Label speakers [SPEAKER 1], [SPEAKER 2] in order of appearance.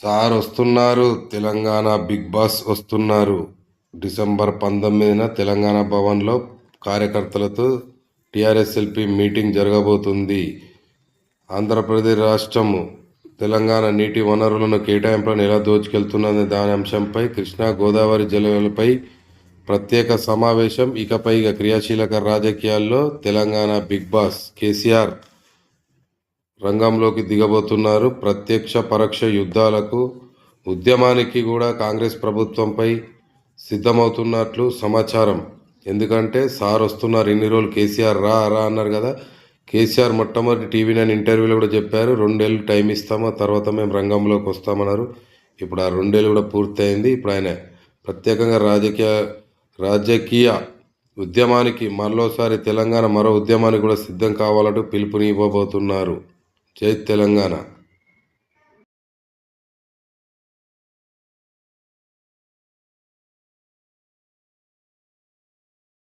[SPEAKER 1] Sir వస్తున్నారు. Telangana big boss వస్తున్నారు. December 19న Telangana భవన్లో కార్యకర్తలతో టీఆర్ఎస్ఎల్పీ మీటింగ్ జరగబోతుంది. ఆంధ్రప్రదేశ్ రాష్ట్రం తెలంగాణ నీటి వనరులను కేటాయింపులను ఎలా దోచుకెళ్తున్నదనే దాని అంశంపై కృష్ణా గోదావరి జలాలపై ప్రత్యేక సమావేశం. ఇకపై క్రియాశీలక రాజకీయాల్లో తెలంగాణ బిగ్ బాస్ కేసీఆర్ రంగంలోకి దిగబోతున్నారు. ప్రత్యక్ష పరోక్ష యుద్ధాలకు ఉద్యమానికి కూడా కాంగ్రెస్ ప్రభుత్వంపై సిద్ధమవుతున్నట్లు సమాచారం. ఎందుకంటే సార్ వస్తున్నారు. ఇన్ని రోజులు కేసీఆర్ రా అన్నారు కదా. కేసీఆర్ మొట్టమొదటి టీవీ9 ఇంటర్వ్యూలో కూడా చెప్పారు, 2 ఏళ్ళు టైం ఇస్తాము, ఆ తర్వాత మేము రంగంలోకి వస్తామన్నారు. ఇప్పుడు ఆ 2 ఏళ్ళు కూడా పూర్తయింది. ఇప్పుడు ఆయన ప్రత్యేకంగా రాజకీయ ఉద్యమానికి మరోసారి తెలంగాణ మరో ఉద్యమానికి కూడా సిద్ధం కావాలంటూ పిలుపునివ్వబోతున్నారు. జై తెలంగాణ.